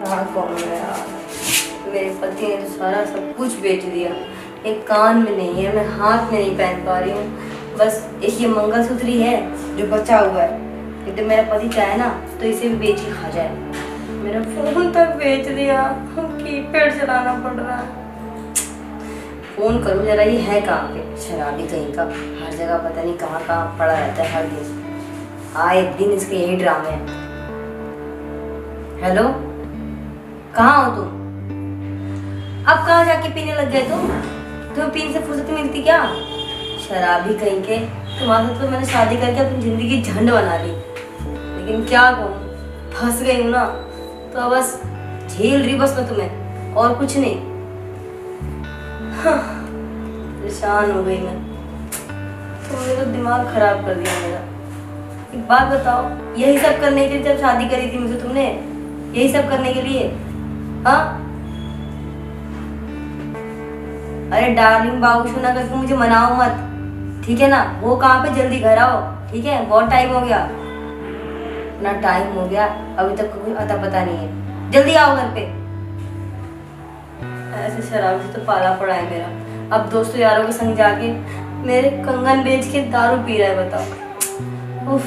हाँ कौन है यार, मेरे पति ने तो सारा सब कुछ बेच दिया। एक कान में नहीं है, मैं हाथ में नहीं पहन पा रही हूँ, बस एक ये मंगलसूत्र ही है जो बचा हुआ है। यदि मेरा पति चाहे ना तो इसे भी बेच के खा जाए। मेरा फोन तक बेच दिया, कीपैड चलाना पड़ रहा है। फोन करूँ जरा, ये है कहाँ पे, शराबी कहीं का, हर जगह पता नहीं कहाँ कहाँ पड़ा रहता है हर दिन। आए दिन इसके यही ड्रामे हैं। हेलो, कहाँ हो तुम? अब कहाँ जाके पीने लग गए तुम? तुम्हें पीने से फुर्सत मिलती क्या? शराबी कहीं के, तुम्हारे साथ तो मैंने शादी करके अपनी जिंदगी झंड बना ली, लेकिन क्या कहूँ, फंस गई हूँ ना, तो बस झेल रही बस मैं तुम्हें, और कुछ नहीं। परेशान हो गई मैं, तुमने तो दिमाग खराब कर दिया मेरा। एक बात बताओ, यही सब करने के लिए जब शादी करी थी मुझे तुमने, यही सब करने के लिए? हाँ, अरे डार्लिंग बाबू शोना करके मुझे मनाओ मत, ठीक है ना? वो कहाँ पे, जल्दी घर आओ, ठीक है? बहुत टाइम हो गया ना, टाइम हो गया, अभी तक कोई अता पता नहीं है, जल्दी आओ घर पे। ऐसे शराब से तो पाला पड़ा है मेरा। अब दोस्तों यारों के संग जाके मेरे कंगन बेच के दारू पी रहा है, बताओ। उफ,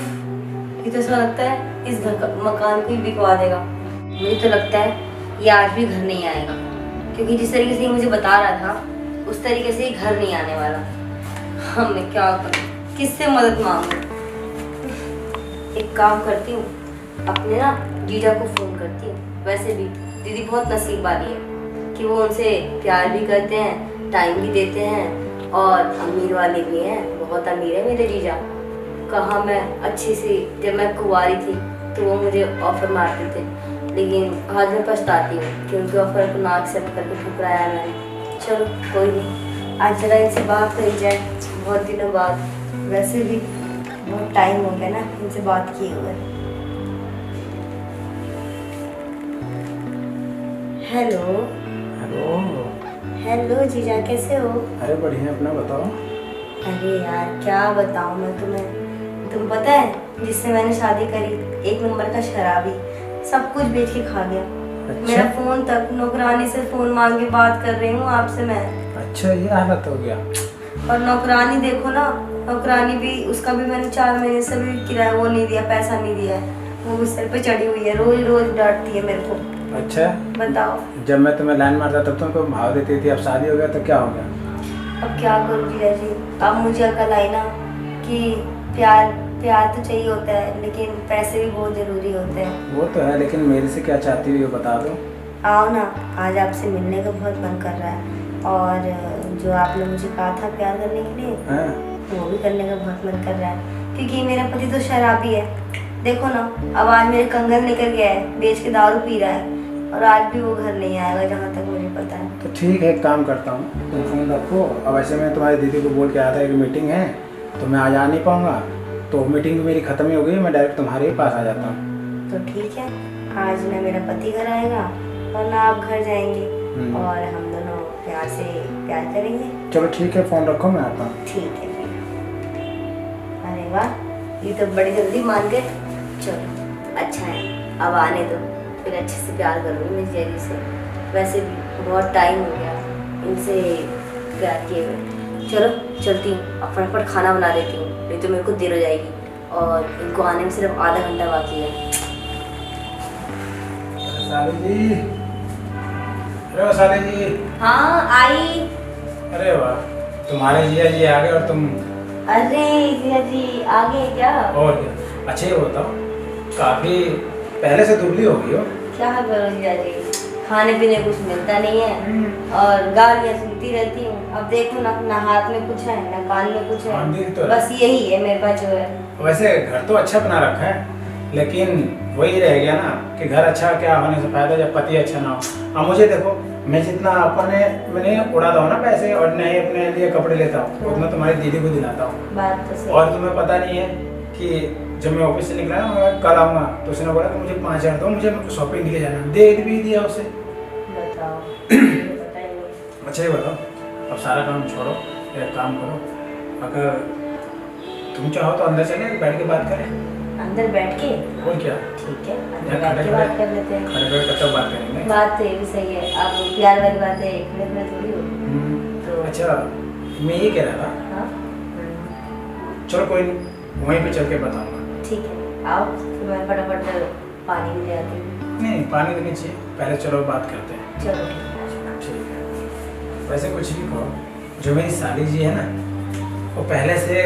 ये तो ऐसा लगता है इस घर का मकान को ही बिकवा देगा। मुझे तो लगता है ये आज भी घर नहीं आएगा, क्योंकि जिस तरीके से ये मुझे बता रहा था उस तरीके से ये घर नहीं आने वाला। हम मैं क्या करूं, किससे मदद मांगूं? एक काम करती हूँ, अपने ना जीजा को फोन करती हूँ। वैसे भी दीदी बहुत नसीब वाली है कि वो उनसे प्यार भी करते हैं, टाइम भी देते हैं, और अमीर वाले भी हैं, बहुत अमीर है मेरे जीजा। कहाँ मैं अच्छी सी, जब मैं कुंवारी थी तो वो मुझे ऑफर मारते थे, लेकिन आज मैं पछताती हूँ कि उनके ऑफर को ना एक्सेप्ट करके ठुकराया मैंने। चलो कोई नहीं, आज जरा इनसे बात करी जाए बहुत दिनों बाद। वैसे भी बहुत टाइम हो गया ना इनसे बात किए हुए। हेलो। हेलो। हेलो जीजा, कैसे हो? अरे बढ़िया, अपना बताओ। अरे यार क्या बताऊं मैं तुम्हें, तुम पता है जिससे मैंने शादी करी, एक नंबर का शराबी, सब कुछ बेच के खा गया। अच्छा? मेरा फोन तक, नौकरानी से फोन मांग के बात कर रही हूँ आपसे मैं। अच्छा, ये हालत हो गया। और नौकरानी देखो ना, नौकरानी भी, उसका भी मैंने 4 महीने से भी किराया वो नहीं दिया, पैसा नहीं दिया है, वो भी सिर पे चढ़ी हुई है, रोज रोज डांटती है मेरे को। अच्छा, बताओ। जब मैं तुम्हें लाइन मारता तब तुमको भाव देती थी, अब शादी हो गया तो क्या हो गया? अब क्या करूँ जीजा जी, अब मुझे अकल आई ना कि प्यार प्यार तो चाहिए होता है, लेकिन पैसे भी बहुत जरूरी होते हैं। वो तो है, लेकिन मेरे से क्या चाहती हो ये बता दो। आओ ना, आज आपसे मिलने का बहुत मन कर रहा है, और जो आपने मुझे कहा था प्यार करने के लिए, हाँ? वो भी करने का बहुत मन कर रहा है, क्योंकि मेरा पति तो शराबी है। देखो ना, अब आज मेरे कंगन लेकर गया है, बेच के दारू पी रहा है, और आज भी वो घर नहीं आएगा जहाँ तक मुझे पता है। तो ठीक है, एक काम करता हूँ, तुम फोन रखो। अब वैसे मैं तुम्हारी दीदी को बोल के आया था एक मीटिंग है, तो मैं आज आ नहीं पाऊँगा, तो मीटिंग मेरी ख़त्म ही हो गई, मैं डायरेक्ट तुम्हारे ही पास आ जाता हूँ। तो ठीक है, आज ना मेरा पति घर आएगा और ना आप घर जाएंगे, और हम दोनों प्यार से प्यार करेंगे। चलो ठीक है, फ़ोन रखो, मैं आता हूँ। ठीक है। अरे वाह, ये तो बड़ी जल्दी मान गए। चलो अच्छा है, अब आने दो, फिर अच्छे से प्यार करूँगी मेरी जैली से। वैसे भी बहुत टाइम हो गया इनसे प्यार किए हुए। चलो चलती हूँ, अब फटाफट खाना बना देती हूँ, नहीं तो मेरे को देर हो जाएगी, और इनको आने में सिर्फ आधा घंटा बाकी है। साली जी, अरे साली जी। हाँ आई। अरे वाह, तुम्हारे जीजा जी आ गए और तुम। अरे जीजा जी आ गए क्या? और क्या? अच्छा ये बताओ, काफी पहले से दुबली हो गई हो। क्या करो जीजा जी, खाने पीने कुछ मिलता नहीं है, और गालियाँ सुनती रहती हूँ। अब देखो ना हाथ में कुछ है, ना कान में कुछ है, तो बस यही है मेरे पास जो है। वैसे घर तो अच्छा बना रखा है, लेकिन वही रह गया ना कि घर अच्छा क्या होने से फायदा जब पति अच्छा ना हो। अब मुझे देखो, मैं जितना मैंने उड़ाता हूँ ना पैसे, और नए अपने लिए कपड़े लेता हूँ, उतना तुम्हारी दीदी को दिलाता हूँ। बात तो सही। और तुम्हें पता नहीं है कि जब मैं ऑफिस से निकला ना, मैं कल आऊँगा, तो उसने बोला कि मुझे 5,000 दो, मुझे शॉपिंग के लिए जाना, दे भी दिया उसे। बताओ। अच्छा ये बताओ, अब सारा काम छोड़ो, एक काम करो, अगर तुम चाहो तो अंदर चले बैठ के बात करें। अंदर बैठ के। और क्या, ठीक है, अंदर यहाँ बैठ खड़े के खड़े बात कर लेते हैं। खड़े खड़े कब तक बात करेंगे। बात तो ये भी सही है, आप प्यार वाली बात है, खड़े खड़े थोड़ी हो। तो अच्छा, मैं ये कह रहा था, हाँ चलो कोई नहीं, वहीं पे चल के बताऊंगा। ठीक है, आओ तो मैं फटाफट पानी भी ले आती हूँ। नहीं पानी तो नहीं चाहिए, पहले चलो बात करते हैं। चलो ठीक है। ठीक है, वैसे कुछ भी कहो, जो मेरी साली जी है ना, वो पहले से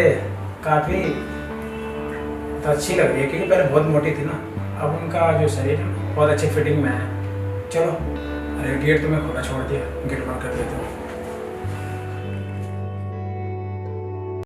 काफ़ी तो अच्छी लग रही है, क्योंकि पहले बहुत मोटी थी ना, अब उनका जो शरीर है बहुत अच्छी फिटिंग में है। चलो, अरे गेट तो मैं खुला छोड़ दिया, गेट बंद कर देता हूँ।